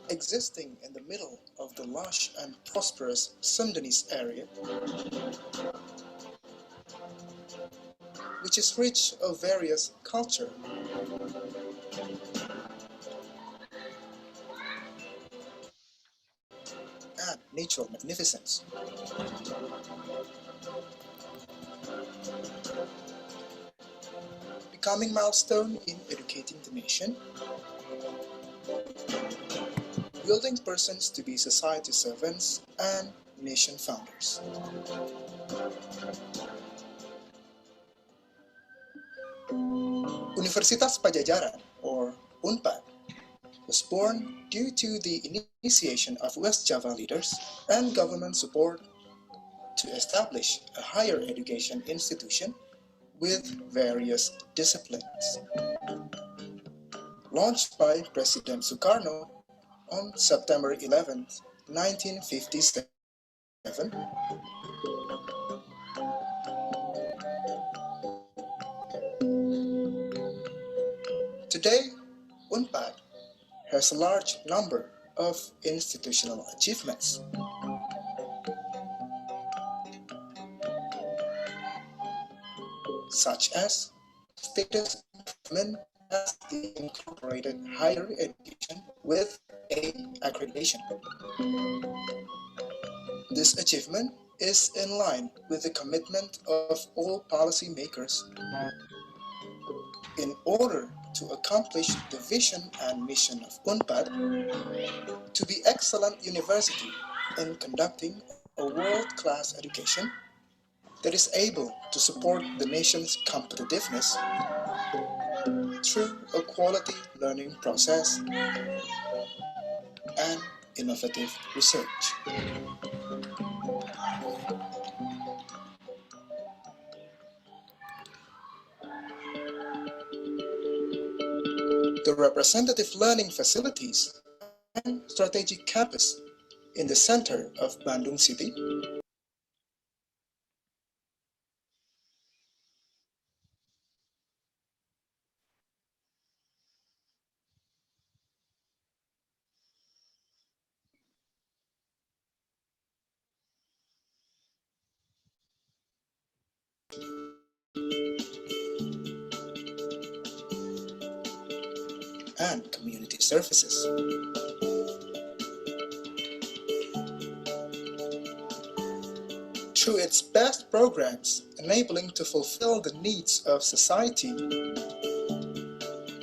Existing in the middle of the lush and prosperous Sundanese area, which is rich of various culture, and natural magnificence. Becoming milestone in educating the nation, building persons to be society servants and nation founders. Universitas Pajajaran, or UNPAD, was born due to the initiation of West Java leaders and government support to establish a higher education institution with various disciplines. Launched by President Sukarno on September 11, 1957, today, UNPAD has a large number of institutional achievements. Such as status improvement as the incorporated higher education with A accreditation. This achievement is in line with the commitment of all policymakers in order to accomplish the vision and mission of UNPAD to be excellent university in conducting a world-class education that is able to support the nation's competitiveness through a quality learning process and innovative research. The representative learning facilities and strategic campus in the center of Bandung City and community services. Through its best programs enabling to fulfill the needs of society,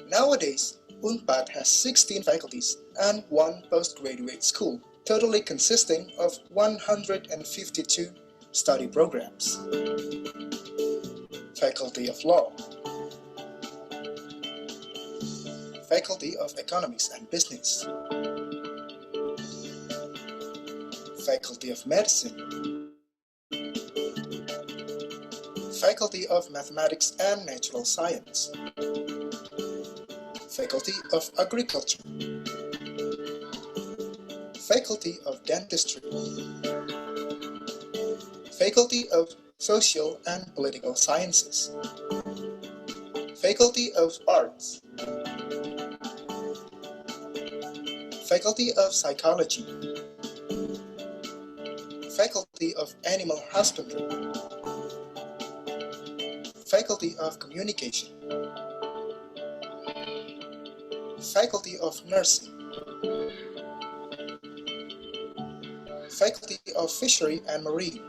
nowadays UNPAD has 16 faculties and 1 postgraduate school, totally consisting of 152 study programs. Faculty of Law, Faculty of Economics and Business, Faculty of Medicine, Faculty of Mathematics and Natural Science, Faculty of Agriculture, Faculty of Dentistry, Faculty of Social and Political Sciences, Faculty of Arts, Faculty of Psychology, Faculty of Animal Husbandry, Faculty of Communication, Faculty of Nursing, Faculty of Fishery and Marine,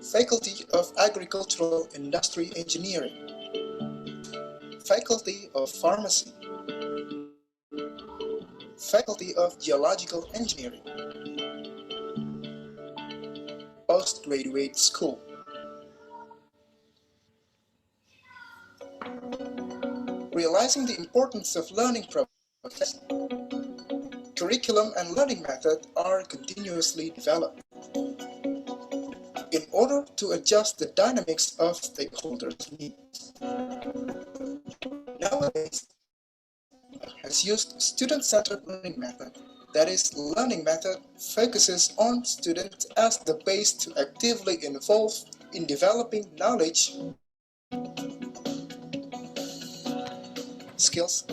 Faculty of Agricultural Industry Engineering, Faculty of Pharmacy, Faculty of Geological Engineering, Postgraduate School. Realizing the importance of learning process, curriculum and learning method are continuously developed in order to adjust the dynamics of stakeholders' needs. Nowadays, has used student-centered learning method That is, learning method focuses on students as the base to actively involve in developing knowledge, skills,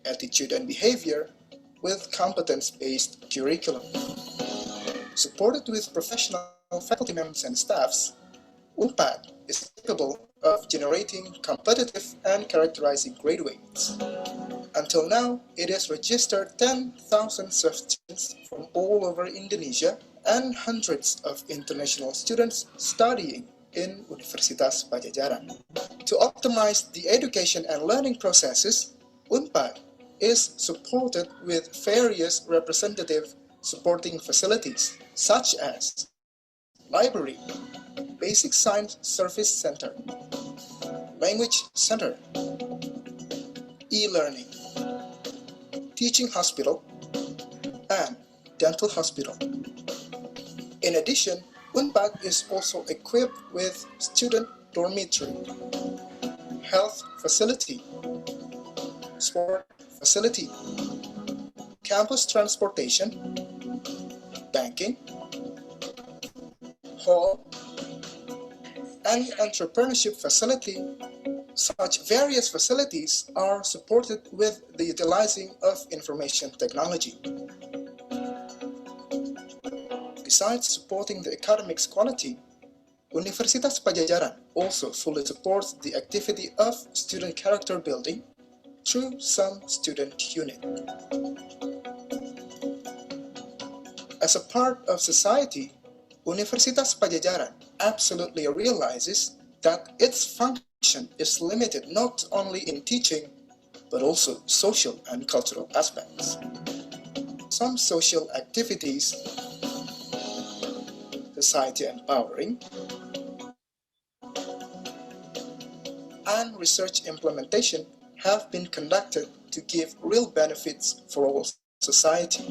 attitude and behavior with competence-based curriculum. Supported with professional faculty members and staffs, UNPAD is capable of generating competitive and characterizing graduates. Until now, it has registered 10,000 students from all over Indonesia and hundreds of international students studying in Universitas Pajajaran. To optimize the education and learning processes, UNPAD is supported with various representative supporting facilities such as library, basic science service center, language center, e-learning, teaching hospital, and dental hospital. In addition, UNPAD is also equipped with student dormitory, health facility, sport facility, campus transportation, banking, hall, and entrepreneurship facility. Such various facilities are supported with the utilizing of information technology. Besides supporting the academics quality, Universitas Pajajaran also fully supports the activity of student character building through some student unit. As a part of society, Universitas Pajajaran absolutely realizes that its function is limited not only in teaching, but also social and cultural aspects. Some social activities, society empowering, and research implementation have been conducted to give real benefits for all society.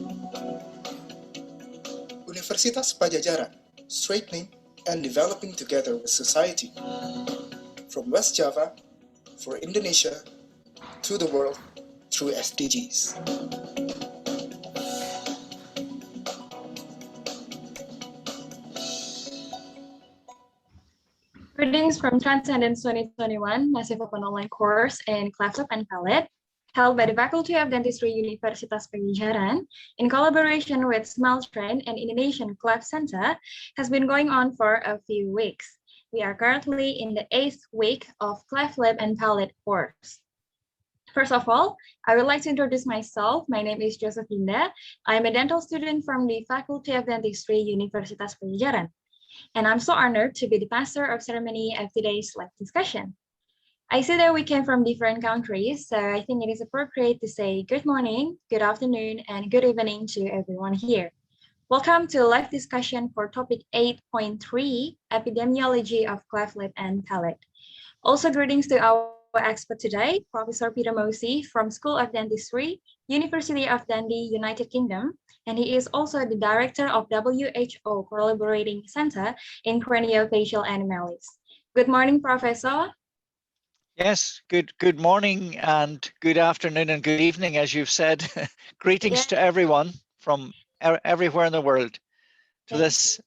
Universitas Pajajaran, straightening and developing together with society, from West Java for Indonesia to the world through SDGs. Greetings from Transcendence 2021, Massive Open Online Course in Cleft and Palate, held by the Faculty of Dentistry Universitas Pajajaran, in collaboration with Smile Train and Indonesian Cleft Center, has been going on for a few weeks. We are currently in the 8th week of Cleft Lab and Palate course. First of all, I would like to introduce myself. My name is Josephina. I am a dental student from the Faculty of Dentistry Universitas Pajajaran. And I'm so honored to be the master of ceremony of today's live discussion. I see that we came from different countries, so I think it is appropriate to say good morning, good afternoon, and good evening to everyone here. Welcome to a live discussion for topic 8.3, Epidemiology of Cleft Lip and Palate. Also greetings to our expert today, Professor Peter Mossey from School of Dentistry, University of Dundee, United Kingdom, and he is also the director of WHO Collaborating Center in Craniofacial Anomalies. Good morning, Professor. Yes, good morning and good afternoon and good evening, as you've said. Greetings to everyone from everywhere in the world to this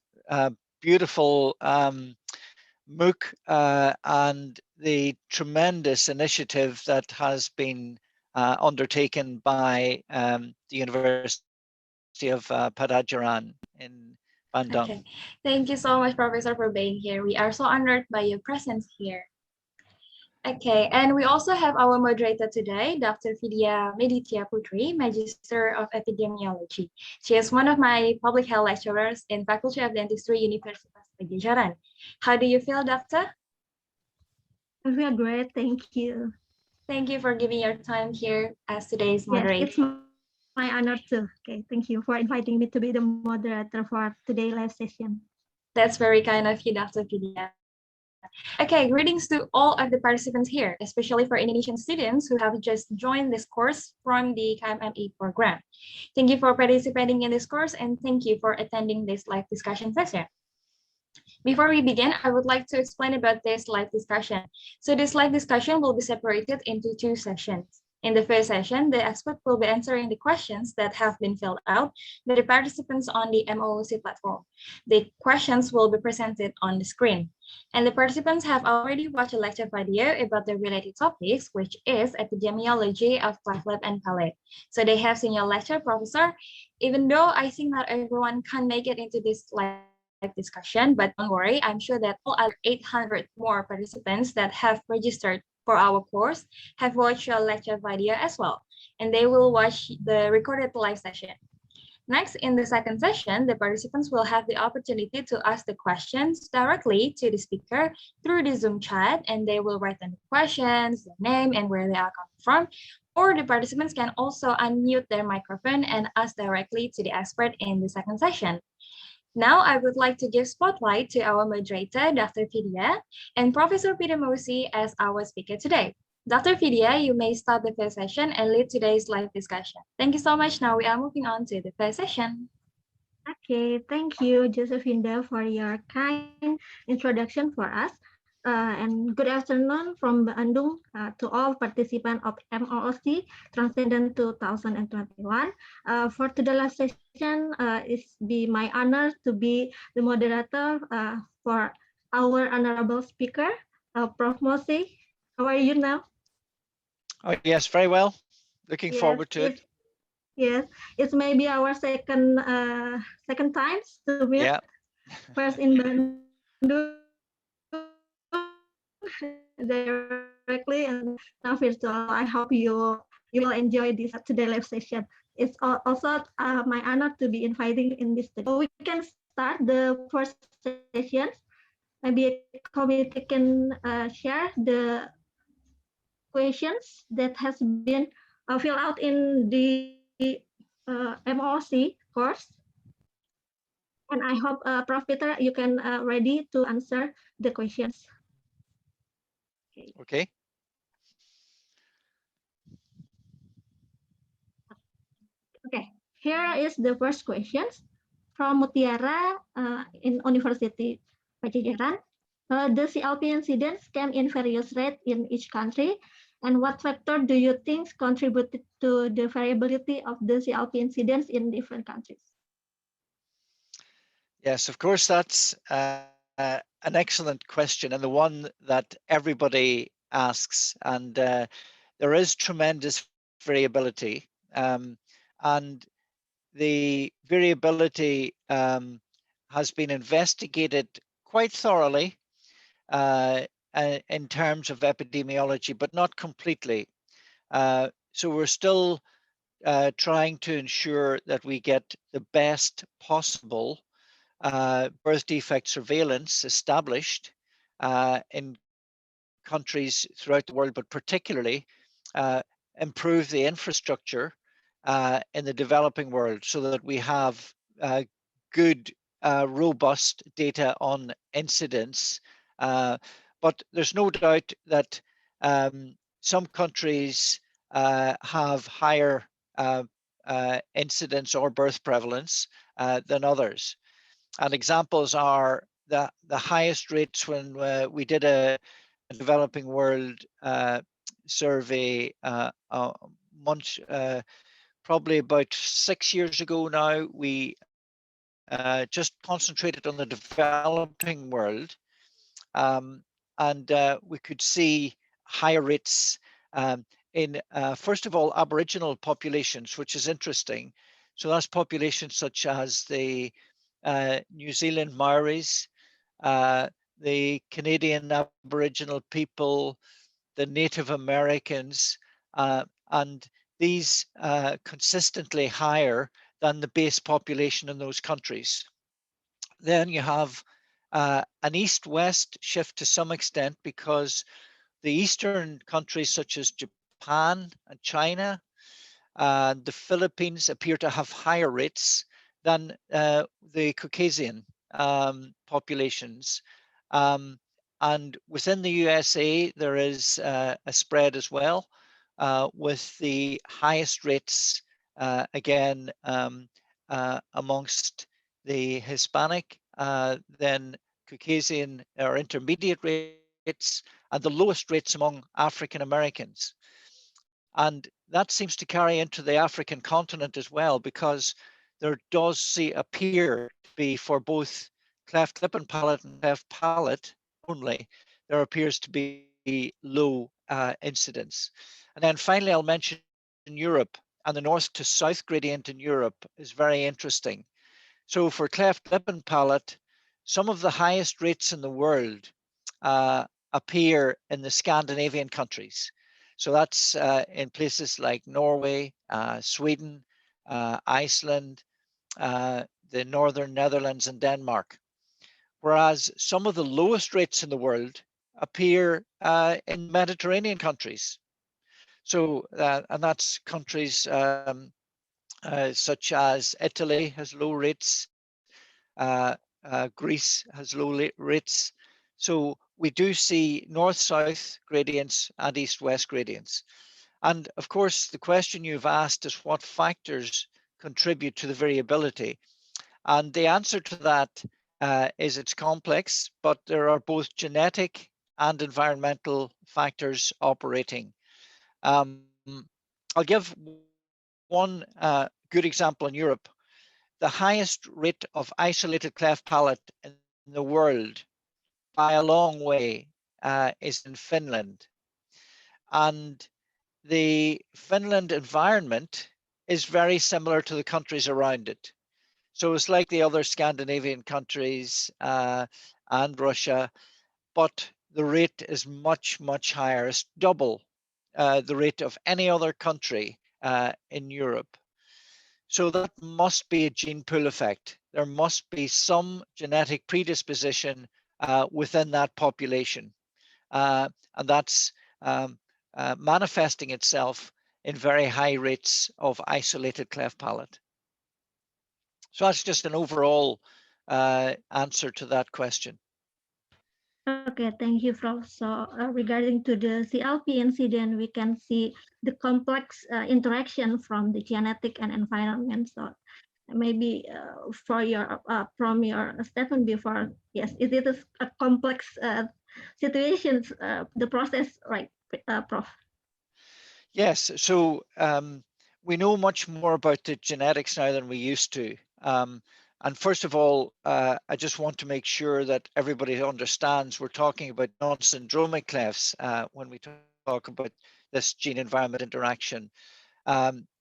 beautiful MOOC and the tremendous initiative that has been undertaken by the University of Pajajaran in Bandung. Okay. Thank you so much, Professor, for being here. We are so honored by your presence here. Okay, and we also have our moderator today, Dr. Fidya Meditia Putri, Magister of Epidemiology. She is one of my public health lecturers in Faculty of Dentistry, Universitas Pajajaran. How do you feel, Doctor? I feel great, thank you. Thank you for giving your time here as today's moderator. Yes, it's my honor too. Okay, thank you for inviting me to be the moderator for today's live session. That's very kind of you, Dr. Fidya. Okay, greetings to all of the participants here, especially for Indonesian students who have just joined this course from the KMME program. Thank you for participating in this course and thank you for attending this live discussion session. Before we begin, I would like to explain about this live discussion. So this live discussion will be separated into two sessions. In the first session, the expert will be answering the questions that have been filled out by the participants on the MOOC platform. The questions will be presented on the screen. And the participants have already watched a lecture video about the related topics, which is epidemiology of Cleft and Palate. So they have seen your lecture, Professor. Even though I think not everyone can make it into this live discussion, but don't worry, I'm sure that all other 800 more participants that have registered for our course have watched your lecture video as well, and they will watch the recorded live session. Next, in the second session, the participants will have the opportunity to ask the questions directly to the speaker through the Zoom chat, and they will write down the questions, their name, and where they are coming from. Or the participants can also unmute their microphone and ask directly to the expert in the second session. Now, I would like to give spotlight to our moderator, Dr. Fidya, and Professor Peter Mossey as our speaker today. Dr. Fidya, you may start the first session and lead today's live discussion. Thank you so much. Now we are moving on to the first session. Okay, thank you, Josephinda, for your kind introduction for us. And good afternoon from Bandung to all participants of MOOC Transcendent 2021. For today's session, it's be my honor to be the moderator for our honorable speaker, Prof. Mossey. How are you now? Oh, yes, very well. Looking forward to it. Yes, it's maybe our second time to meet. Yeah. First in Bandung directly, and now virtual. I hope you will enjoy this today live session. It's also my honor to be inviting in this today. So we can start the first session. Maybe a committee can share the questions that has been filled out in the MOOC course. And I hope, Prof. Peter, you can ready to answer the questions. Okay. Okay, here is the first questions from Mutiara in University Pajajaran. The CLP incidents came in various rates in each country, and what factor do you think contributed to the variability of the CLP incidents in different countries? Yes, of course, that's an excellent question, and the one that everybody asks. And there is tremendous variability, and the variability has been investigated quite thoroughly in terms of epidemiology, but not completely. So we're still trying to ensure that we get the best possible birth defect surveillance established in countries throughout the world, but particularly improve the infrastructure in the developing world so that we have good, robust data on incidents. But there's no doubt that some countries have higher incidence or birth prevalence than others. And examples are the highest rates when we did a developing world survey probably about 6 years ago now. We just concentrated on the developing world, and we could see higher rates in, first of all, Aboriginal populations, which is interesting. So that's populations such as the New Zealand Maoris, the Canadian Aboriginal people, the Native Americans, and these consistently higher than the base population in those countries. Then you have an east-west shift to some extent, because the eastern countries such as Japan and China and the Philippines appear to have higher rates than the Caucasian populations. And within the USA, there is a spread as well, with the highest rates, again, amongst the Hispanic, then Caucasian or intermediate rates, and the lowest rates among African Americans. And that seems to carry into the African continent as well, because there does appear to be, for both cleft lip and palate and cleft palate only, there appears to be low incidence. And then finally, I'll mention Europe, and the north to south gradient in Europe is very interesting. So for cleft lip and palate, some of the highest rates in the world appear in the Scandinavian countries. So that's in places like Norway, Sweden, Iceland, the Northern Netherlands, and Denmark. Whereas some of the lowest rates in the world appear in Mediterranean countries. So, and that's countries such as Italy has low rates, Greece has low rates. So we do see north-south gradients and east-west gradients. And of course, the question you've asked is what factors contribute to the variability? And the answer to that is it's complex, but there are both genetic and environmental factors operating. I'll give one good example in Europe. The highest rate of isolated cleft palate in the world by a long way is in Finland. And the Finland environment is very similar to the countries around it. So it's like the other Scandinavian countries and Russia, but the rate is much, much higher. It's double the rate of any other country in Europe. So that must be a gene pool effect. There must be some genetic predisposition within that population. And that's manifesting itself in very high rates of isolated cleft palate. So that's just an overall answer to that question. Okay, thank you, Prof. So regarding to the CLP incident, we can see the complex interaction from the genetic and environment. So maybe from your statement before, yes, it is a complex situation, the process, right, Prof? Yes, so we know much more about the genetics now than we used to. And first of all, I just want to make sure that everybody understands we're talking about non-syndromic clefts when we talk about this gene-environment interaction.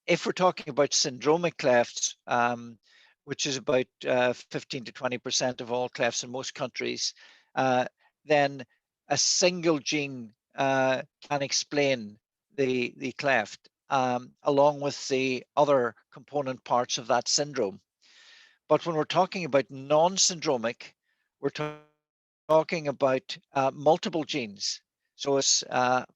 If we're talking about syndromic clefts, which is about 15 to 20% of all clefts in most countries, then a single gene can explain the cleft, along with the other component parts of that syndrome. But when we're talking about non-syndromic, we're talking about multiple genes. So it's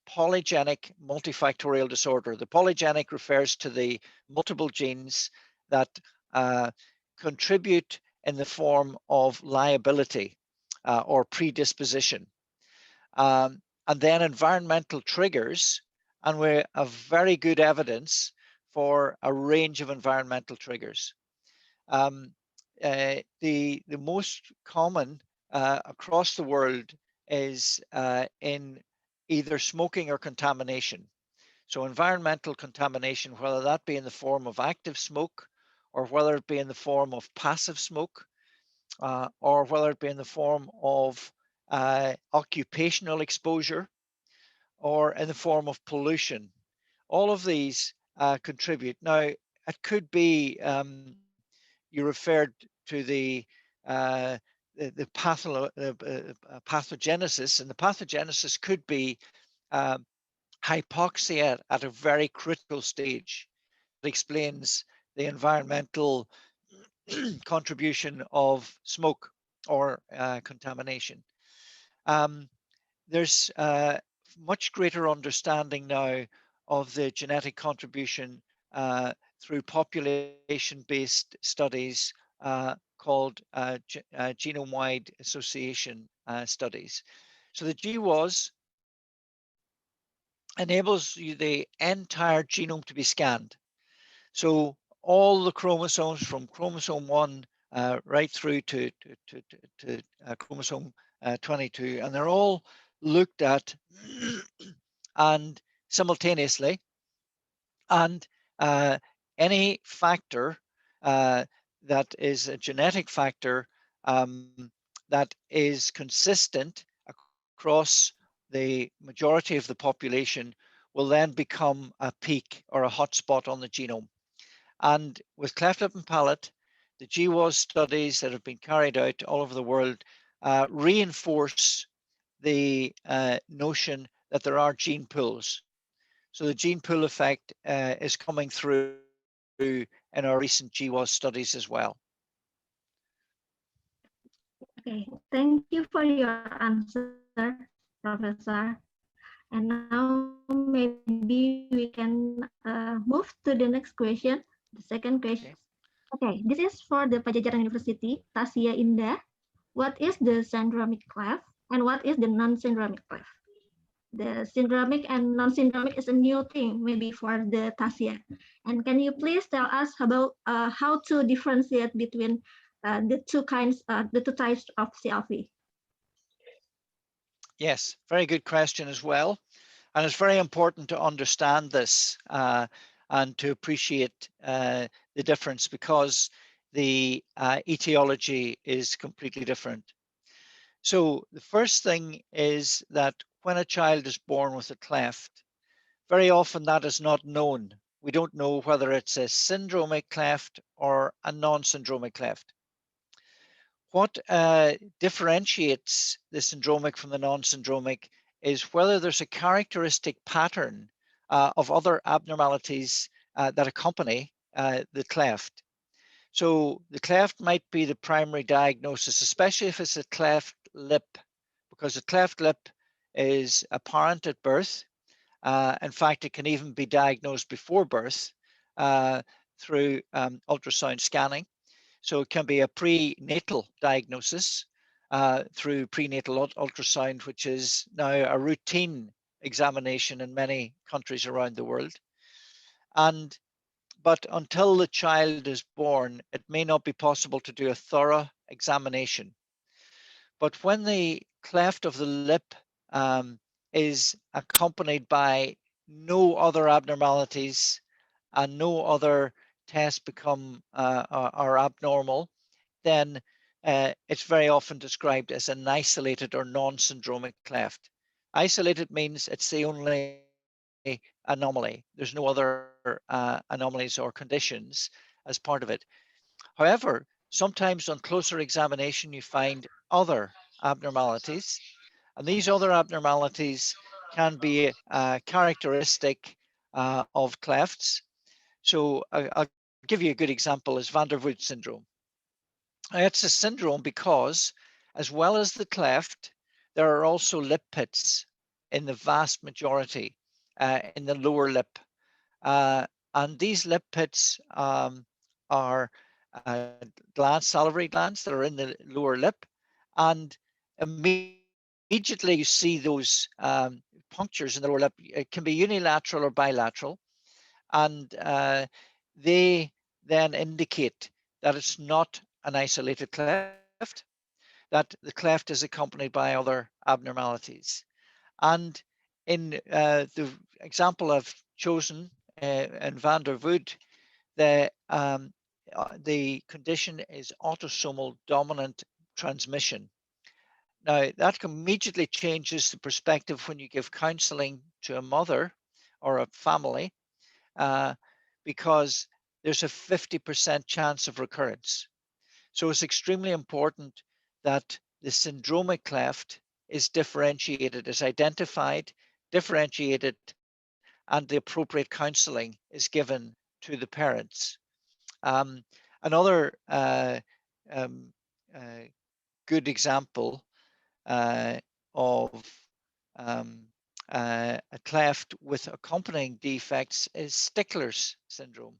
polygenic multifactorial disorder. The polygenic refers to the multiple genes that contribute in the form of liability or predisposition. And then environmental triggers, and we have very good evidence for a range of environmental triggers. The most common across the world is in either smoking or contamination. So environmental contamination, whether that be in the form of active smoke, or whether it be in the form of passive smoke, or whether it be in the form of occupational exposure, or in the form of pollution. All of these contribute. Now, it could be, you referred to the pathogenesis, and the pathogenesis could be hypoxia at a very critical stage. It explains the environmental contribution of smoke or contamination. There's much greater understanding now of the genetic contribution through population-based studies called genome-wide association studies. So the GWAS enables you the entire genome to be scanned. So all the chromosomes from chromosome 1 right through to chromosome 22, and they're all looked at and simultaneously, And any factor that is a genetic factor that is consistent across the majority of the population will then become a peak or a hotspot on the genome. And with cleft lip and palate, the GWAS studies that have been carried out all over the world reinforce the notion that there are gene pools. So the gene pool effect is coming through in our recent GWAS studies as well. Okay, thank you for your answer, Professor. And now maybe we can move to the next question, the second question. Okay, this is for the Pajajaran University, Tasia Indah. What is the syndromic cleft and what is the non-syndromic cleft? The syndromic and non-syndromic is a new thing maybe for the Tasia. And can you please tell us about how to differentiate between the two types of CLV? Yes, very good question as well. And it's very important to understand this and to appreciate the difference, because the etiology is completely different. So the first thing is that when a child is born with a cleft, very often that is not known. We don't know whether it's a syndromic cleft or a non-syndromic cleft. What differentiates the syndromic from the non-syndromic is whether there's a characteristic pattern of other abnormalities that accompany the cleft. So the cleft might be the primary diagnosis, especially if it's a cleft lip, because a cleft lip is apparent at birth. In fact, it can even be diagnosed before birth through ultrasound scanning. So it can be a prenatal diagnosis through prenatal ultrasound, which is now a routine examination in many countries around the world. But until the child is born, it may not be possible to do a thorough examination. But when the cleft of the lip is accompanied by no other abnormalities and no other tests become are abnormal, then it's very often described as an isolated or non-syndromic cleft. Isolated means it's the only anomaly. There's no other anomalies or conditions as part of it. However, sometimes on closer examination, you find other abnormalities, and these other abnormalities can be characteristic of clefts. So I'll give you a good example is van der Voort syndrome. It's a syndrome because, as well as the cleft, there are also lip pits in the vast majority in the lower lip. And these lip pits are glands, salivary glands that are in the lower lip. And immediately you see those punctures in the lower lip. It can be unilateral or bilateral. And they then indicate that it's not an isolated cleft, that the cleft is accompanied by other abnormalities. And in the example I've chosen in van der Voort, the condition is autosomal dominant transmission. Now, that immediately changes the perspective when you give counseling to a mother or a family, because there's a 50% chance of recurrence. So it's extremely important that the syndromic cleft is differentiated, is identified, differentiated, and the appropriate counseling is given to the parents. Another good example of a cleft with accompanying defects is Stickler's syndrome.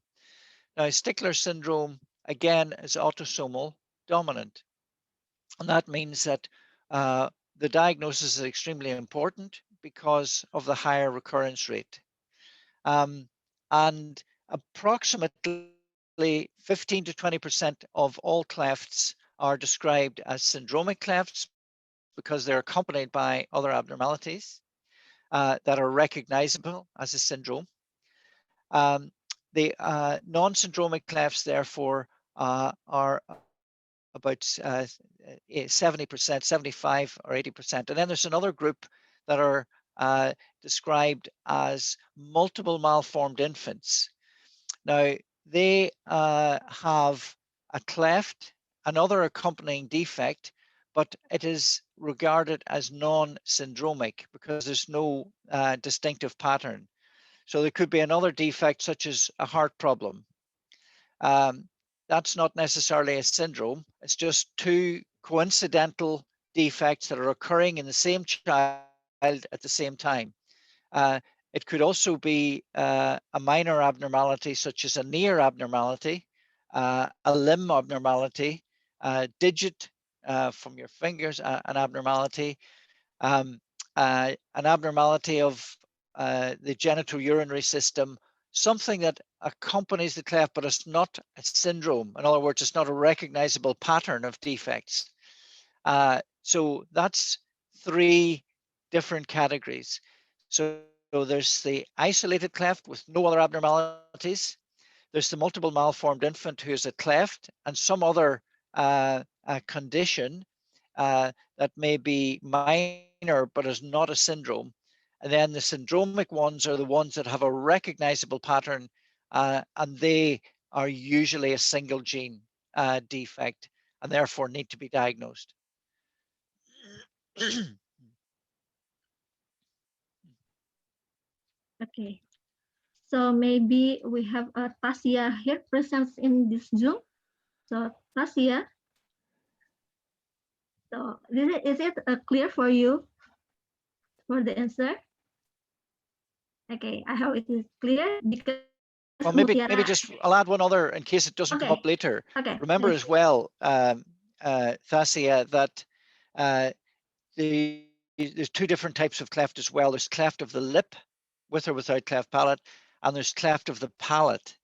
Now, Stickler syndrome, again, is autosomal dominant. And that means that the diagnosis is extremely important because of the higher recurrence rate. And approximately 15 to 20% of all clefts are described as syndromic clefts because they're accompanied by other abnormalities that are recognizable as a syndrome. The non-syndromic clefts, therefore, are about 70%, 75 or 80%. And then there's another group that are described as multiple malformed infants. Now, they have a cleft, another accompanying defect, but it is regarded as non-syndromic because there's no distinctive pattern. So there could be another defect such as a heart problem. That's not necessarily a syndrome. It's just two coincidental defects that are occurring in the same child at the same time. It could also be a minor abnormality such as a near abnormality, a limb abnormality, a digit from your fingers, an abnormality, an abnormality of the genitourinary system, something that accompanies the cleft, but it's not a syndrome. In other words, it's not a recognizable pattern of defects. So that's three different categories. So there's the isolated cleft with no other abnormalities. There's the multiple malformed infant who is a cleft and some other condition that may be minor but is not a syndrome. And then the syndromic ones are the ones that have a recognizable pattern, and they are usually a single gene defect and therefore need to be diagnosed. Okay, so maybe we have Tasia here present in this Zoom. So Tasia, so is it clear for you for the answer? Okay, I hope it is clear because well, maybe just I'll add one other in case it doesn't come up later. Okay. Remember as well, Thasia, that there's two different types of cleft as well. There's cleft of the lip, with or without cleft palate, and there's cleft of the palate.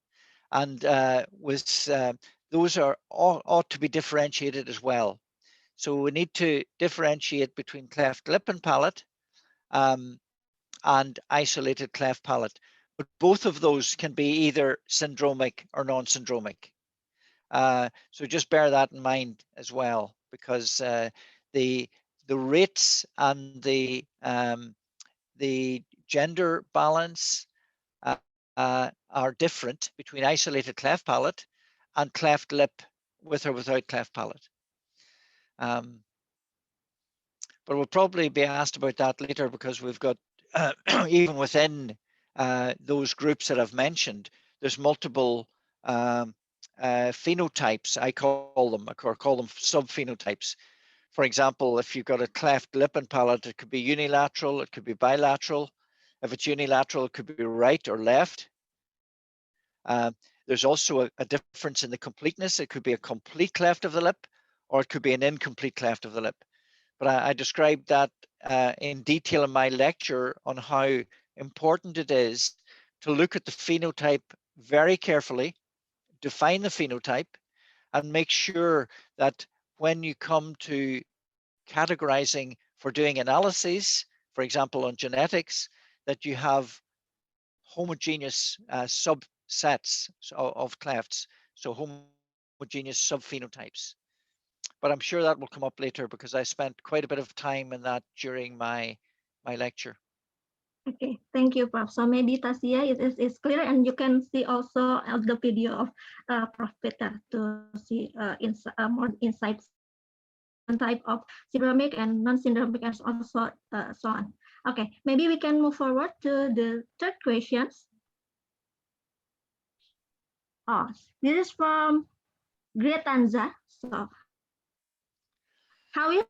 And those are ought to be differentiated as well. So we need to differentiate between cleft lip and palate and isolated cleft palate. But both of those can be either syndromic or non-syndromic. So just bear that in mind as well, because the rates and the gender balance are different between isolated cleft palate and cleft lip with or without cleft palate. But we'll probably be asked about that later because we've got, even within those groups that I've mentioned, there's multiple phenotypes, I call them subphenotypes. For example, if you've got a cleft lip and palate, it could be unilateral, it could be bilateral. If it's unilateral, it could be right or left. There's also a difference in the completeness. It could be a complete cleft of the lip, or it could be an incomplete cleft of the lip. But I described that in detail in my lecture on how important it is to look at the phenotype very carefully, define the phenotype, and make sure that when you come to categorizing for doing analyses, for example, on genetics, that you have homogeneous subsets of clefts, so homogeneous subphenotypes. But I'm sure that will come up later because I spent quite a bit of time in that during my lecture. Okay, thank you, Prof. So maybe Tasia is clear, and you can see also the video of Prof. Peter to see more insights on type of syndromic and non-syndromic and also so on. Okay, maybe we can move forward to the third questions. Oh, this is from Gretanza. So, how is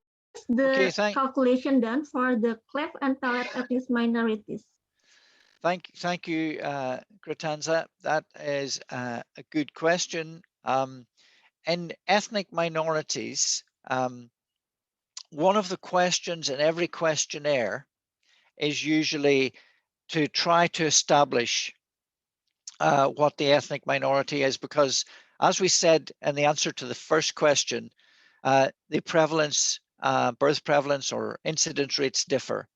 the calculation done for the cleft and palate ethnic minorities? Thank you, Gretanza. That is a good question. In ethnic minorities, one of the questions in every questionnaire is usually to try to establish what the ethnic minority is, because as we said in the answer to the first question, the prevalence, birth prevalence or incidence rates differ.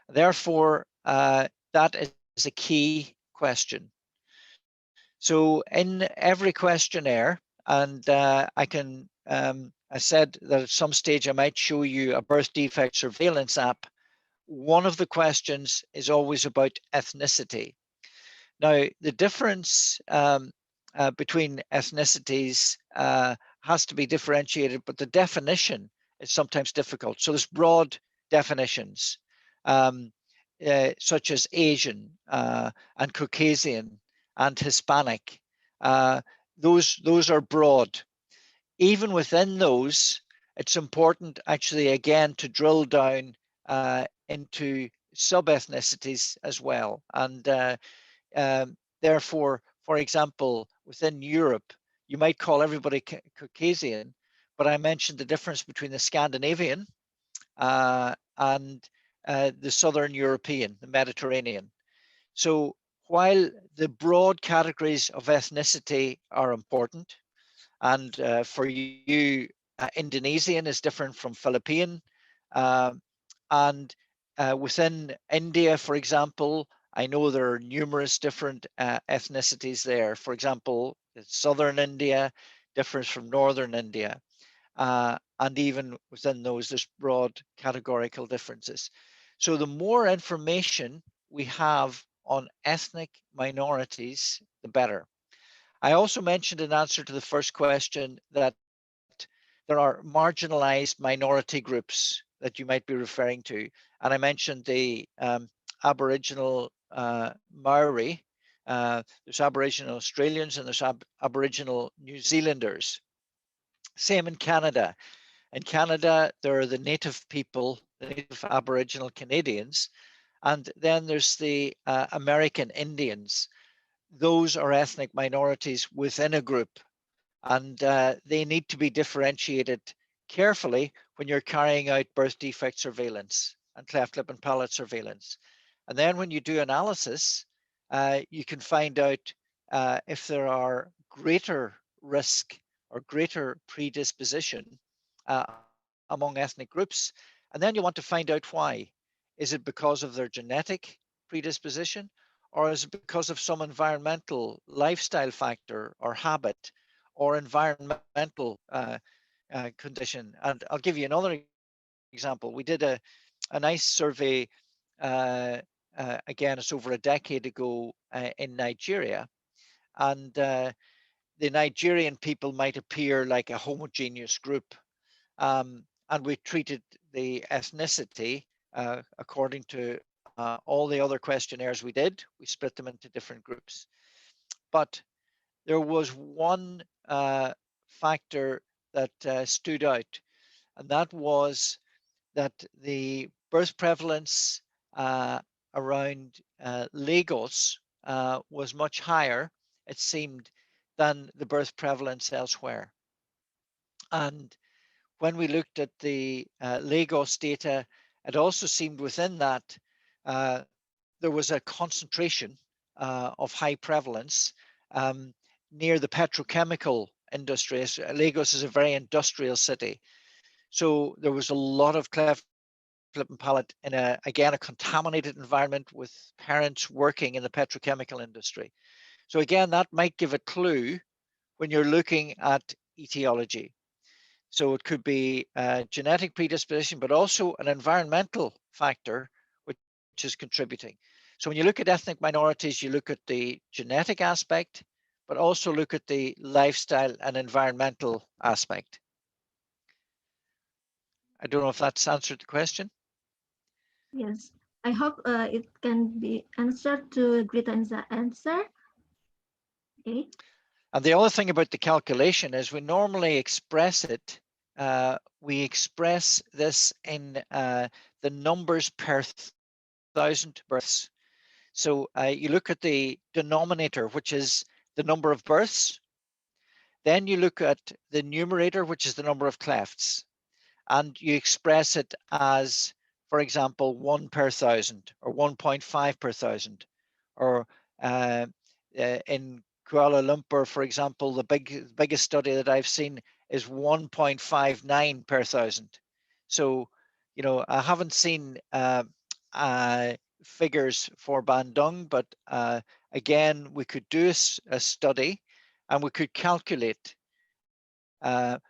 Therefore, that is a key question. So in every questionnaire, and I said that at some stage I might show you a birth defect surveillance app. One of the questions is always about ethnicity. Now, the difference between ethnicities has to be differentiated, but the definition is sometimes difficult. So there's broad definitions, such as Asian and Caucasian and Hispanic. Those are broad. Even within those, it's important actually again to drill down into sub-ethnicities as well. And therefore, for example, within Europe, you might call everybody Caucasian, but I mentioned the difference between the Scandinavian and the Southern European, the Mediterranean. So while the broad categories of ethnicity are important, and for you, Indonesian is different from Philippine, and within India, for example, I know there are numerous different ethnicities there. For example, Southern India differs from Northern India. And even within those, there's broad categorical differences. So the more information we have on ethnic minorities, the better. I also mentioned in answer to the first question that there are marginalized minority groups that you might be referring to. And I mentioned the Aboriginal Maori, there's Aboriginal Australians and there's Aboriginal New Zealanders. Same in Canada. In Canada, there are the native people, the native Aboriginal Canadians, and then there's the American Indians. Those are ethnic minorities within a group, and they need to be differentiated carefully when you're carrying out birth defect surveillance and cleft lip and palate surveillance. And then when you do analysis, you can find out if there are greater risk or greater predisposition among ethnic groups. And then you want to find out why. Is it because of their genetic predisposition, or is it because of some environmental lifestyle factor or habit or environmental condition? And I'll give you another example. We did a nice survey, again, it's over a decade ago in Nigeria. And the Nigerian people might appear like a homogeneous group. And we treated the ethnicity according to all the other questionnaires we did. We split them into different groups. But there was one factor that stood out, and that was that the birth prevalence around Lagos was much higher, it seemed, than the birth prevalence elsewhere. And when we looked at the Lagos data, it also seemed within that there was a concentration of high prevalence near the petrochemical industry. Lagos is a very industrial city. So there was a lot of cleft lip and palate in again, a contaminated environment with parents working in the petrochemical industry. So again, that might give a clue when you're looking at etiology. So it could be a genetic predisposition, but also an environmental factor, which is contributing. So when you look at ethnic minorities, you look at the genetic aspect, but also look at the lifestyle and environmental aspect. I don't know if that's answered the question. Yes, I hope it can be answered to a great answer. Okay. And the other thing about the calculation is we normally express it, we express this in the numbers per 1,000 births. So you look at the denominator, which is the number of births. Then you look at the numerator, which is the number of clefts. And you express it as, for example, 1 per 1,000 or 1.5 per 1,000. Or in Kuala Lumpur, for example, the biggest study that I've seen is 1.59 per 1,000. So, you know, I haven't seen figures for Bandung, but again, we could do a study and we could calculate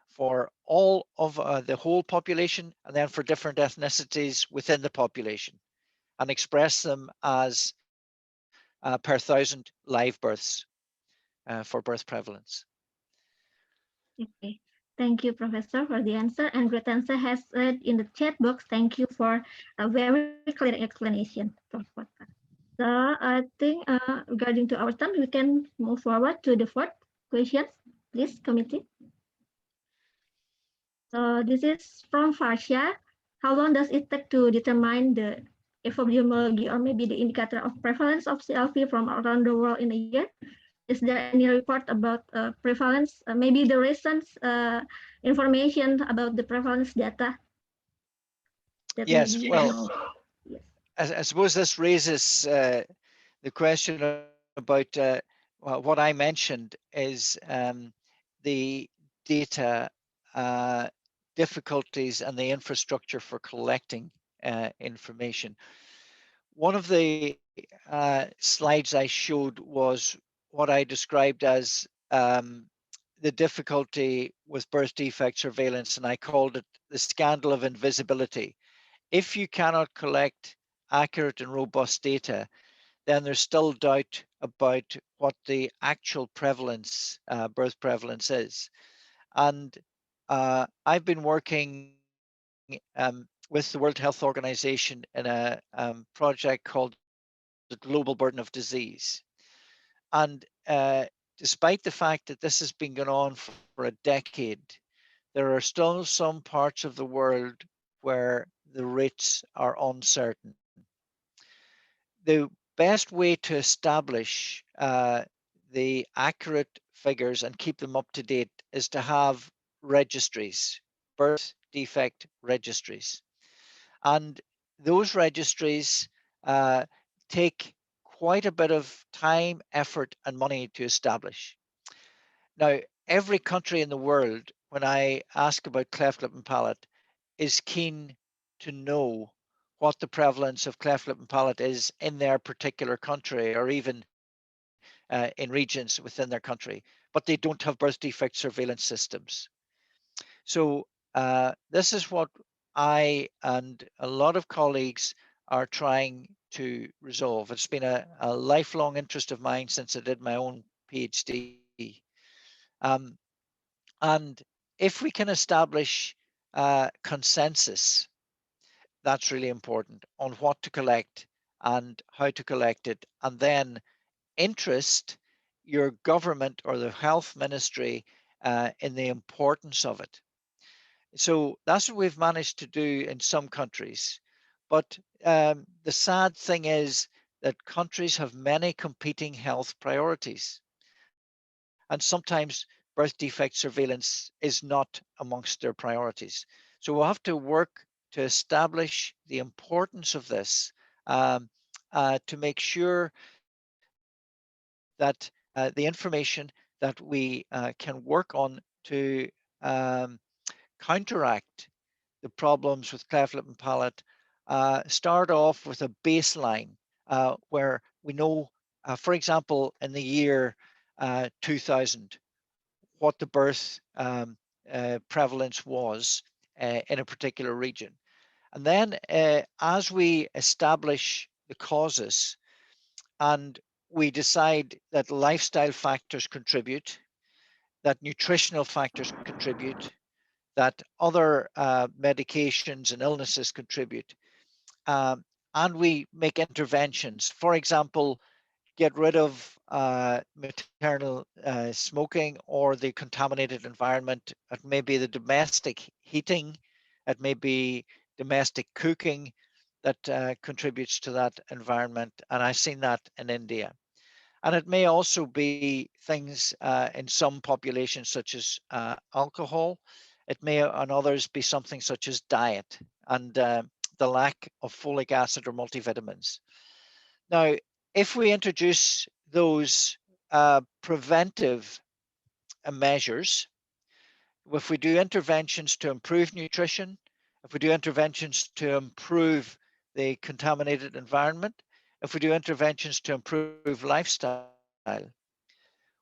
for all of the whole population and then for different ethnicities within the population and express them as per 1,000 live births for birth prevalence. Okay, thank you, Professor, for the answer. And Gretansa has said in the chat box, thank you for a very clear explanation, Prof. So I think regarding to our time, we can move forward to the fourth questions, please, committee. So this is from Farsha. How long does it take to determine the epidemiology or maybe the indicator of prevalence of CLV from around the world in a year? Is there any report about prevalence? Maybe the recent information about the prevalence data? That Yes, maybe, well, yes. I suppose this raises the question about well, what I mentioned is the data difficulties and the infrastructure for collecting information. One of the slides I showed was what I described as the difficulty with birth defect surveillance, and I called it the scandal of invisibility. If you cannot collect accurate and robust data, then there's still doubt about what the actual prevalence, birth prevalence is. And I've been working with the World Health Organization in a project called the Global Burden of Disease. And despite the fact that this has been going on for a decade, there are still some parts of the world where the rates are uncertain. The best way to establish the accurate figures and keep them up to date is to have registries, birth defect registries. And those registries take quite a bit of time, effort, and money to establish. Now, every country in the world, when I ask about cleft lip and palate, is keen to know what the prevalence of cleft lip and palate is in their particular country or even in regions within their country, but they don't have birth defect surveillance systems. So this is what I and a lot of colleagues are trying to resolve. It's been a lifelong interest of mine since I did my own PhD. And if we can establish consensus, that's really important on what to collect and how to collect it, and then interest your government or the health ministry in the importance of it. So that's what we've managed to do in some countries. But the sad thing is that countries have many competing health priorities. And sometimes birth defect surveillance is not amongst their priorities. So we'll have to work to establish the importance of this to make sure that the information that we can work on to counteract the problems with cleft lip and palate start off with a baseline where we know, for example, in the year 2000, what the birth prevalence was in a particular region. And then as we establish the causes and we decide that lifestyle factors contribute, that nutritional factors contribute, that other medications and illnesses contribute, and we make interventions. For example, get rid of maternal smoking or the contaminated environment. It may be the domestic heating, it may be domestic cooking that contributes to that environment. And I've seen that in India. And it may also be things in some populations such as alcohol. It may on others be something such as diet and the lack of folic acid or multivitamins. Now, if we introduce those preventive measures, if we do interventions to improve nutrition, if we do interventions to improve the contaminated environment, if we do interventions to improve lifestyle,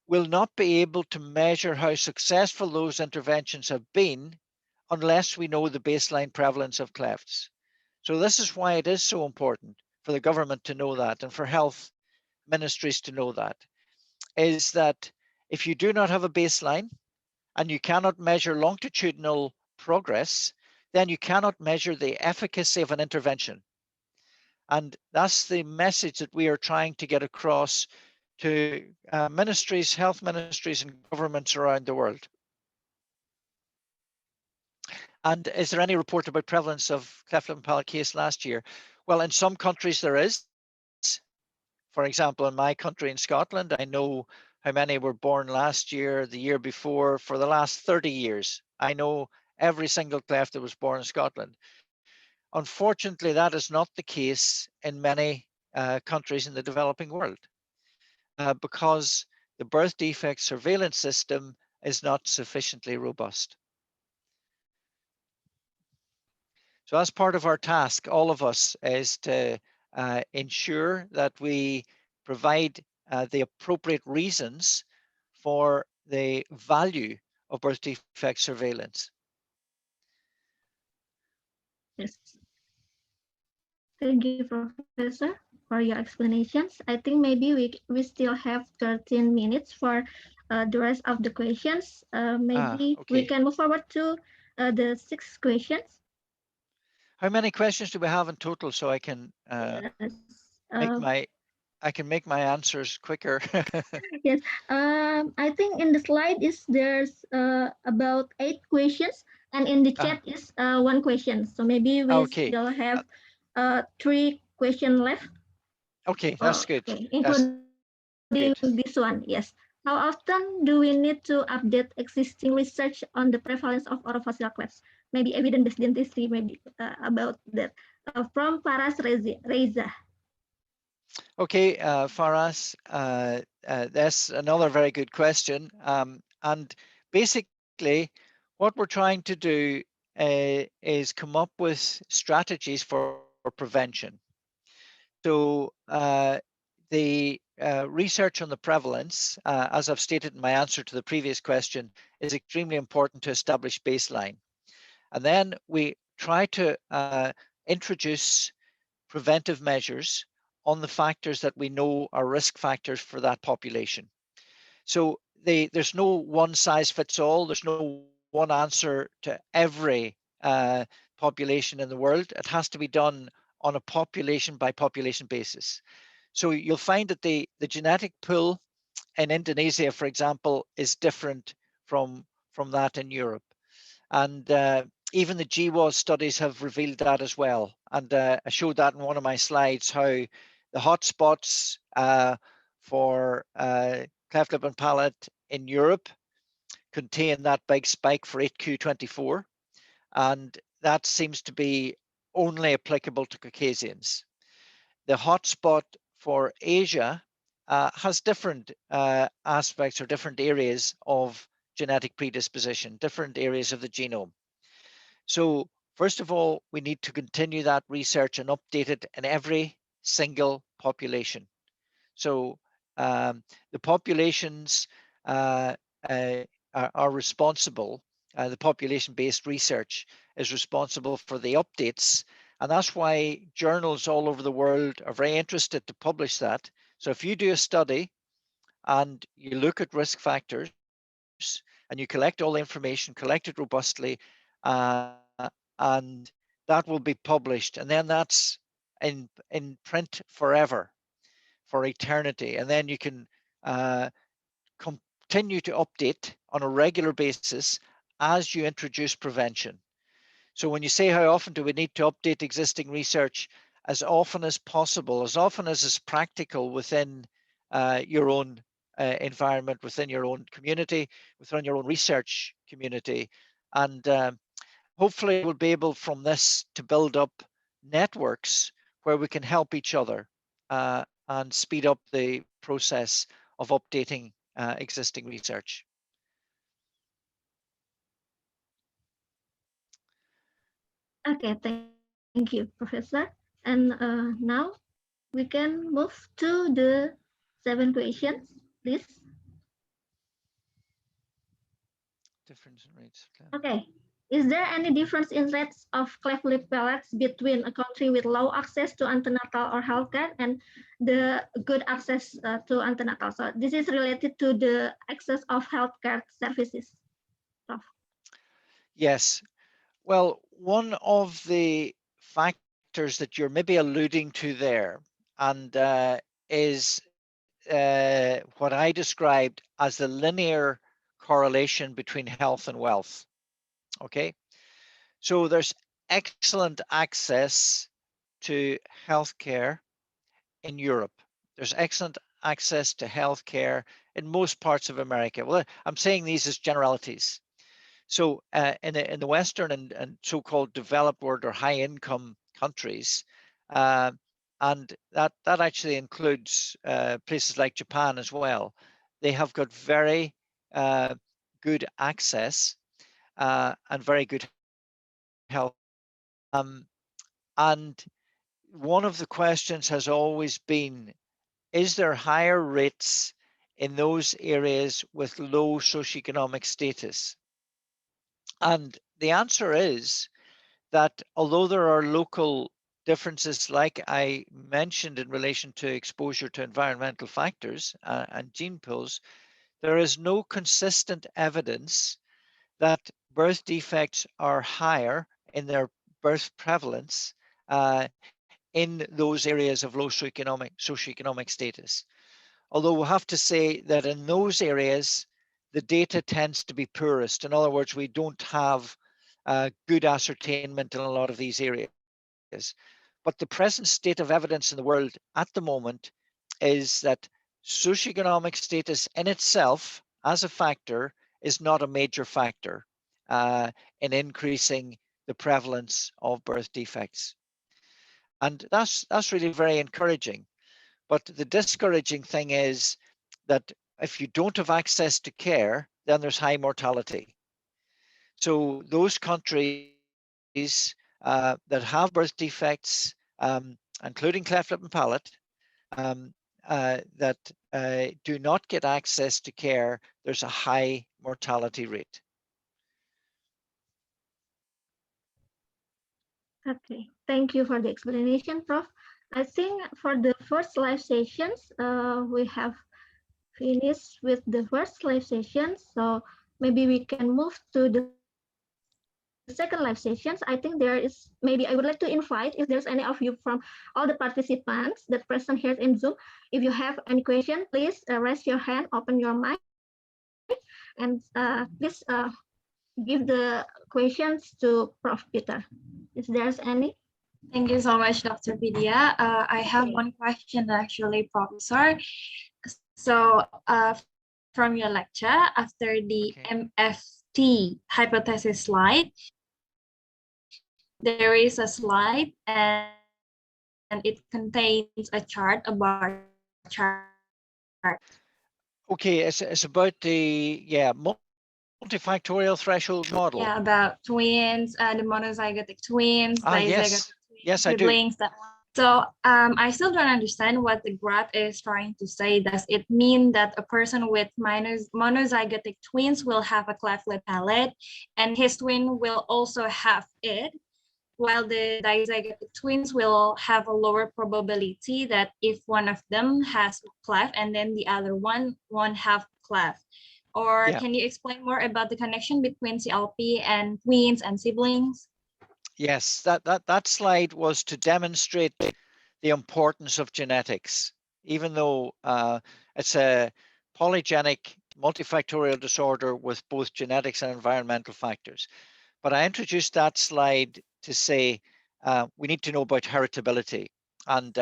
we'll not be able to measure how successful those interventions have been unless we know the baseline prevalence of clefts. So this is why it is so important for the government to know that and for health ministries to know that, is that if you do not have a baseline and you cannot measure longitudinal progress, then you cannot measure the efficacy of an intervention. And that's the message that we are trying to get across to ministries, health ministries and governments around the world. And is there any report about prevalence of cleft lip and palate case last year? Well, in some countries there is. For example, in my country, in Scotland, I know how many were born last year, the year before, for the last 30 years. I know every single cleft that was born in Scotland. Unfortunately, that is not the case in many countries in the developing world because the birth defect surveillance system is not sufficiently robust. So as part of our task, all of us, is to ensure that we provide the appropriate reasons for the value of birth defect surveillance. Yes. Thank you, Professor, for your explanations. I think maybe we still have 13 minutes for the rest of the questions. Maybe Okay. we can move forward to the 6 questions. How many questions do we have in total, so I can Yes. make my answers quicker? Yes. I think in the slide there's about 8 questions, and in the chat is 1 question. So maybe we Okay. still have 3 questions left. Okay, that's good. Okay, That's including good. this one. Yes. How often do we need to update existing research on the prevalence of orofacial clefts? Maybe evidence-based dentistry, maybe about that. From Faras Reza. Okay, Faras, that's another very good question. And basically, what we're trying to do is come up with strategies for prevention. So the research on the prevalence, as I've stated in my answer to the previous question, is extremely important to establish baseline. And then we try to introduce preventive measures on the factors that we know are risk factors for that population. So there's no one size fits all. There's no one answer to every population in the world. It has to be done on a population by population basis. So you'll find that the genetic pool in Indonesia, for example, is different from that in Europe. And even the GWAS studies have revealed that as well. And I showed that in one of my slides, how the hotspots for cleft lip and palate in Europe contain that big spike for 8q24. And that seems to be only applicable to Caucasians. The hotspot for Asia has different aspects or different areas of genetic predisposition, different areas of the genome. So first of all, we need to continue that research and update it in every single population. So the populations are responsible, the population-based research is responsible for the updates. And that's why journals all over the world are very interested to publish that. So if you do a study and you look at risk factors and you collect all the information, collect it robustly, and that will be published. And then that's in print forever, for eternity. And then you can continue to update on a regular basis as you introduce prevention. So when you say how often do we need to update existing research, as often as possible, as often as is practical within your own environment, within your own community, within your own research community. And hopefully we'll be able from this to build up networks where we can help each other and speed up the process of updating existing research. Okay, thank you, Professor. And now We can move to the 7 questions, please. Difference in rates. Okay. Is there any difference in rates of cleft lip palates between a country with low access to antenatal or healthcare and the good access to antenatal? So this is related to the access of healthcare services. Prof. Yes. Well, one of the factors that you're maybe alluding to there, and is what I described as the linear correlation between health and wealth. Okay, so there's excellent access to healthcare in Europe. There's excellent access to healthcare in most parts of America. Well, I'm saying these as generalities. So in the Western and so-called developed world or high-income countries, and that actually includes places like Japan as well, they have got very good access and very good health. And one of the questions has always been, is there higher rates in those areas with low socioeconomic status? And the answer is that although there are local differences, like I mentioned in relation to exposure to environmental factors and gene pools, there is no consistent evidence that birth defects are higher in their birth prevalence in those areas of low socioeconomic status. Although we'll have to say that in those areas, the data tends to be poorest. In other words, we don't have good ascertainment in a lot of these areas. But the present state of evidence in the world at the moment is that socioeconomic status in itself as a factor is not a major factor in increasing the prevalence of birth defects. And that's really very encouraging. But the discouraging thing is that if you don't have access to care, then there's high mortality. So those countries that have birth defects, including cleft lip and palate, that do not get access to care, there's a high mortality rate. Okay, thank you for the explanation, Prof. I think for the first live sessions, we have finished with the first live session. So maybe we can move to the second live sessions. I think there is, maybe I would like to invite, if there's any of you from all the participants that present here in Zoom, if you have any question, please raise your hand, open your mic, and please give the questions to Prof. Peter. If there's any. Thank you so much, Dr. Fidya. I have one question actually, Professor. So from your lecture, after the MFT hypothesis slide, there is a slide and it contains a chart, a bar chart. Okay, it's about the multifactorial threshold model. Yeah, about twins, the monozygotic twins, yes, yes, siblings. I do. So I still don't understand what the graph is trying to say. Does it mean that a person with monozygotic twins will have a cleft lip palate and his twin will also have it, while the dizygotic twins will have a lower probability that if one of them has cleft and then the other one won't have cleft? Or can you explain more about the connection between CLP and twins and siblings? Yes, that slide was to demonstrate the importance of genetics, even though it's a polygenic multifactorial disorder with both genetics and environmental factors. But I introduced that slide to say we need to know about heritability. And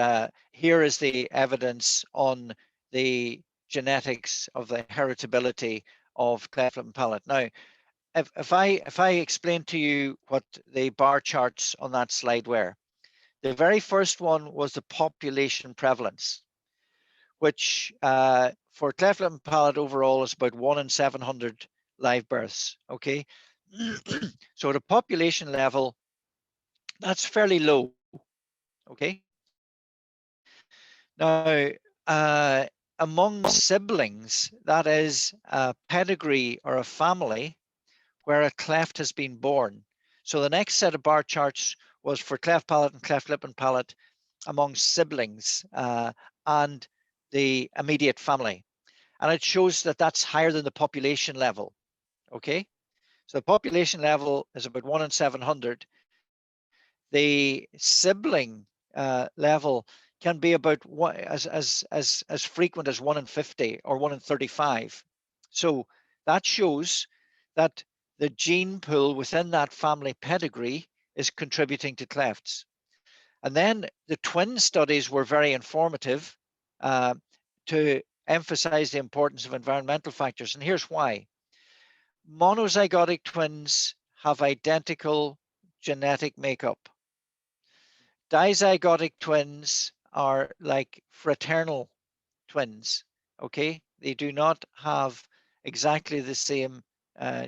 here is the evidence on the genetics of the heritability of cleft lip and palate. Now, if I explain to you what the bar charts on that slide were, the very first one was the population prevalence, which for cleft lip and palate overall is about 1 in 700 live births. Okay, so at a population level, that's fairly low. Okay, Now, among siblings, that is a pedigree or a family where a cleft has been born. So the next set of bar charts was for cleft palate and cleft lip and palate among siblings and the immediate family. And it shows that that's higher than the population level, okay? So the population level is about 1 in 700. The sibling level can be about as frequent as 1 in 50 or 1 in 35. So that shows that the gene pool within that family pedigree is contributing to clefts. And then the twin studies were very informative to emphasize the importance of environmental factors. And here's why. Monozygotic twins have identical genetic makeup. Dizygotic twins are like fraternal twins, okay? They do not have exactly the same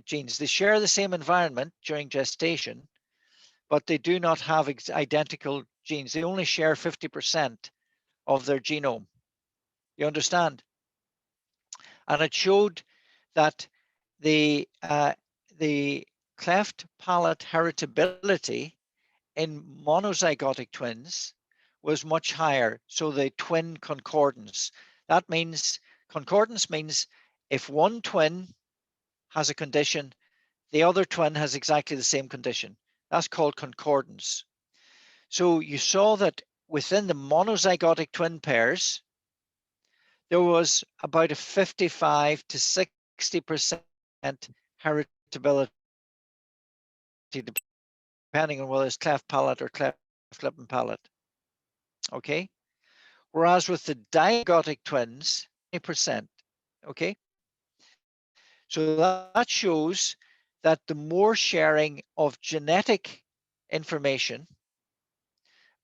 genes. They share the same environment during gestation, but they do not have identical genes. They only share 50% of their genome. You understand? And it showed that the cleft palate heritability in monozygotic twins was much higher. So the twin concordance. That means concordance means if one twin has a condition, the other twin has exactly the same condition. That's called concordance. So you saw that within the monozygotic twin pairs, there was about a 55 to 60% heritability, depending on whether it's cleft palate or cleft lip and palate. Okay. Whereas with the dizygotic twins, 20%. Okay. So that shows that the more sharing of genetic information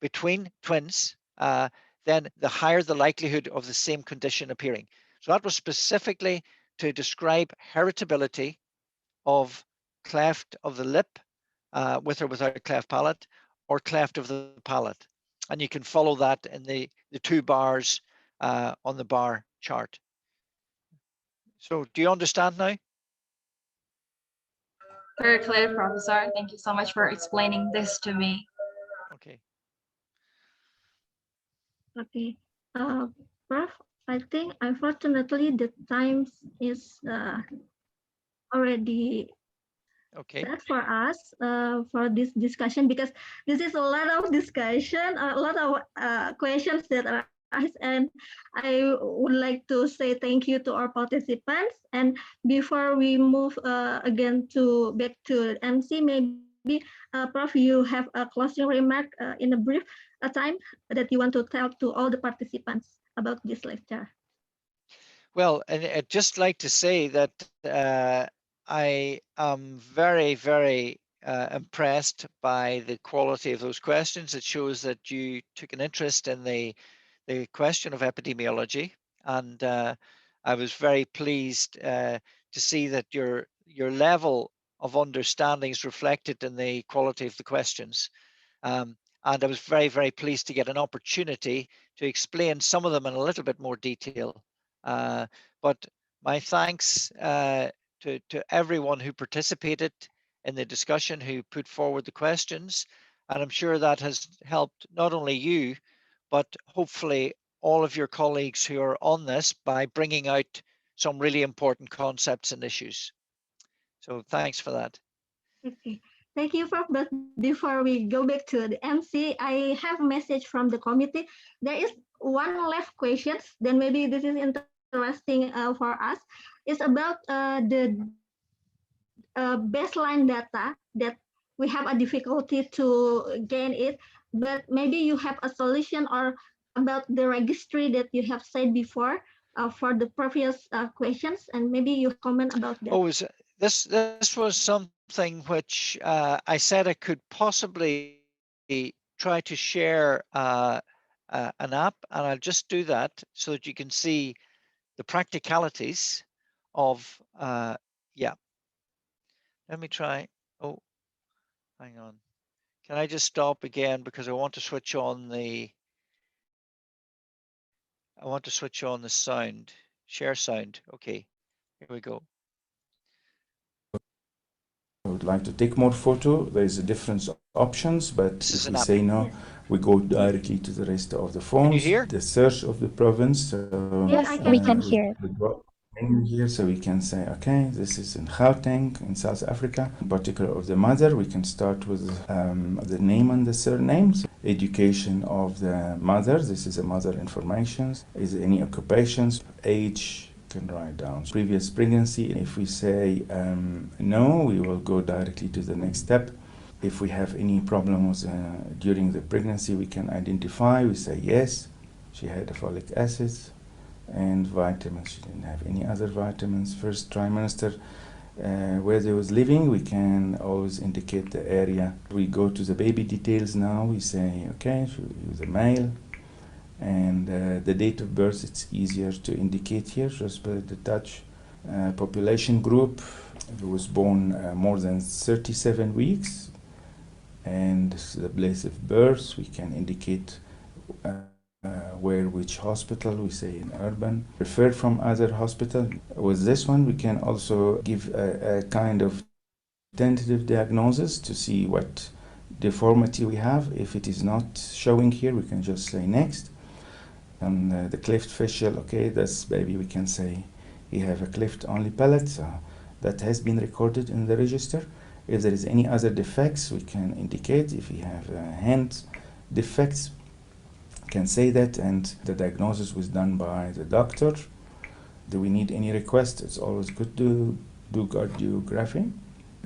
between twins, then the higher the likelihood of the same condition appearing. So that was specifically to describe heritability of cleft of the lip with or without cleft palate, or cleft of the palate. And you can follow that in the two bars on the bar chart. So do you understand now? Very clear, Professor. Thank you so much for explaining this to me. Okay. Okay. Prof, I think unfortunately the time is already set for us for this discussion, because this is a lot of discussion, a lot of questions that are asked, and I would like to say thank you to our participants. And before we move again back to MC, maybe Prof, you have a closing remark in a brief time that you want to tell to all the participants about this lecture. Well, and I'd just like to say that I am very, very impressed by the quality of those questions. It shows that you took an interest in the question of epidemiology, and I was very pleased to see that your level of understanding is reflected in the quality of the questions. And I was very, very pleased to get an opportunity to explain some of them in a little bit more detail. But my thanks to everyone who participated in the discussion, who put forward the questions. And I'm sure that has helped not only you, but hopefully all of your colleagues who are on this by bringing out some really important concepts and issues. So thanks for that. Okay, thank you, Prof. But before we go back to the MC, I have a message from the committee. There is one last question, then maybe this is interesting for us. It's about the baseline data that we have a difficulty to gain it, but maybe you have a solution, or about the registry that you have said before for the previous questions, and maybe you comment about that. Oh, this was something which I said I could possibly try to share an app, and I'll just do that so that you can see the practicalities of yeah. Let me try. Oh, hang on. Can I just stop again, because I want to switch on the I want to switch on the sound, share sound. Okay, here we go. I would like to take more photo. There is a different options, but if we say no, we go directly to the rest of the phones. Can you hear? The search of the province. Yes, we can hear. We drop menu here, so we can say, okay, this is in Gauteng, in South Africa. In particular of the mother, we can start with the name and the surnames. Education of the mother. This is a mother information. Is there any occupations? Age. Can write down previous pregnancy. If we say no, we will go directly to the next step. If we have any problems during the pregnancy, we can identify. We say yes, she had a folic acid and vitamins. She didn't have any other vitamins. First trimester, where they was living, we can always indicate the area. We go to the baby details now. We say, okay, she was a male. And the date of birth, it's easier to indicate here just by the touch. Population group, who was born more than 37 weeks, and the place of birth, we can indicate which hospital, we say in urban, referred from other hospital. With this one, we can also give a kind of tentative diagnosis to see what deformity we have. If it is not showing here, we can just say next. And the cleft facial, okay, that's maybe we can say he have a cleft only palate, so that has been recorded in the register. If there is any other defects, we can indicate. If we have hand defects, can say that, and the diagnosis was done by the doctor. Do we need any request? It's always good to do cardiography.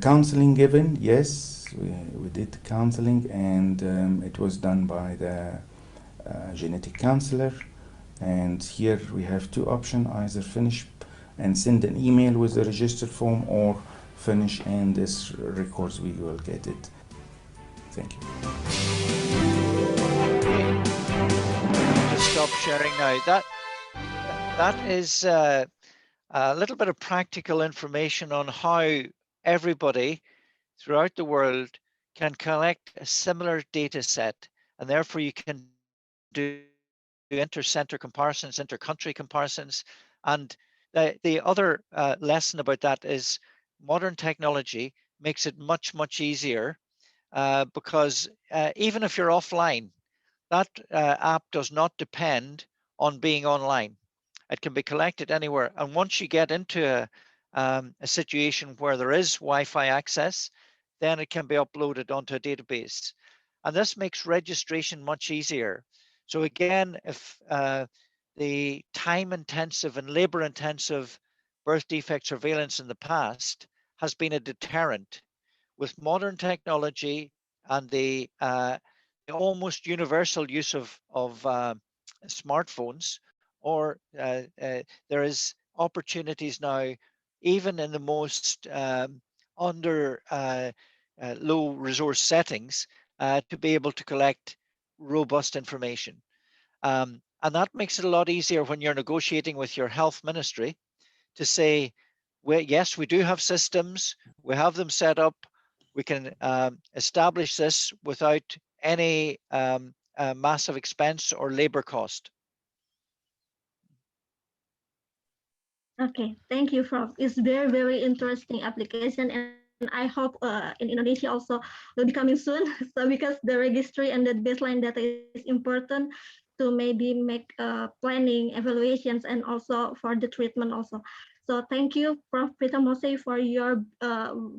Counseling given, yes, we did counseling, and it was done by the genetic counselor. And here we have two options: either finish and send an email with the registered form, or finish and this records, we will get it. Thank you. Just stop sharing now. That is a little bit of practical information on how everybody throughout the world can collect a similar data set, and therefore you can do inter-center comparisons, inter-country comparisons. And the other lesson about that is modern technology makes it much, much easier because even if you're offline, that app does not depend on being online. It can be collected anywhere. And once you get into a situation where there is Wi-Fi access, then it can be uploaded onto a database. And this makes registration much easier. So again, if the time-intensive and labor-intensive birth defect surveillance in the past has been a deterrent, with modern technology and the almost universal use of smartphones, or there is opportunities now, even in the most under low resource settings, to be able to collect robust information. And that makes it a lot easier when you're negotiating with your health ministry to say, well, yes, we do have systems, we have them set up, we can establish this without any massive expense or labor cost. Okay, thank you, Prof. It's very, very interesting application, and I hope in Indonesia also will be coming soon. So because the registry and the baseline data is important to maybe make planning, evaluations, and also for the treatment also. So thank you, Prof. Peter Mossey, for your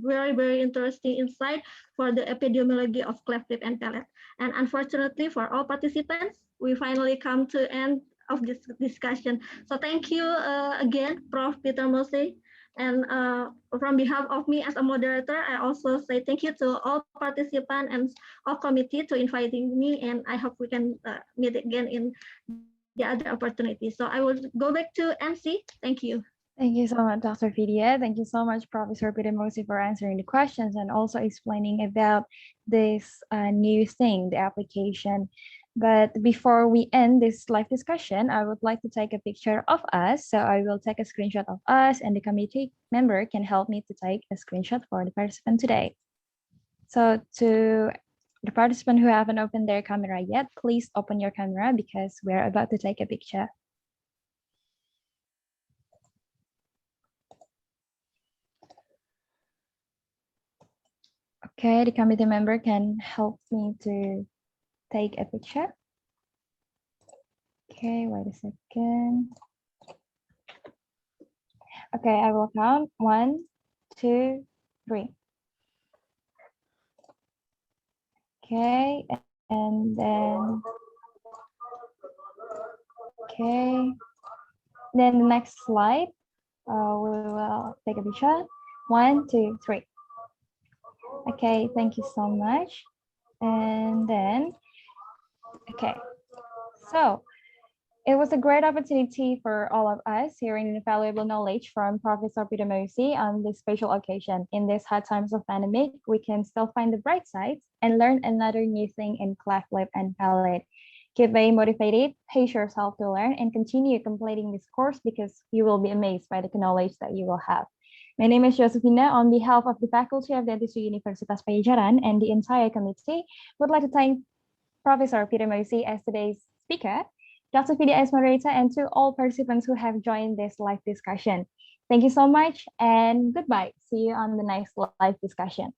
very, very interesting insight for the epidemiology of cleft lip and palate. And unfortunately for all participants, we finally come to end of this discussion. So thank you again, Prof. Peter Mossey. And from behalf of me as a moderator, I also say thank you to all participants and all committee to inviting me, and I hope we can meet again in the other opportunities. So I will go back to MC. Thank you. Thank you so much, Dr. Fidya. Thank you so much, Professor Peter Mossey, for answering the questions and also explaining about this new thing, the application. But before we end this live discussion, I would like to take a picture of us. So I will take a screenshot of us, and the committee member can help me to take a screenshot for the participant today. So to the participant who haven't opened their camera yet, please open your camera because we're about to take a picture. Okay, the committee member can help me to take a picture. Okay, wait a second. Okay, I will count 1, 2, 3. Okay, and then, okay. Then the next slide, we will take a picture. 1, 2, 3. Okay, thank you so much. And then, okay, so it was a great opportunity for all of us hearing valuable knowledge from Professor Fidya Mossey on this special occasion. In these hard times of pandemic, we can still find the bright sides and learn another new thing in Cleft, and Palate. Keep very motivated, pace yourself to learn, and continue completing this course because you will be amazed by the knowledge that you will have. My name is Josephina. On behalf of the Faculty of Dentistry Universitas Pajajaran and the entire committee, would like to thank Professor Fidya Mossey as today's speaker, Dr. Fidya as moderator, and to all participants who have joined this live discussion. Thank you so much and goodbye. See you on the next live discussion.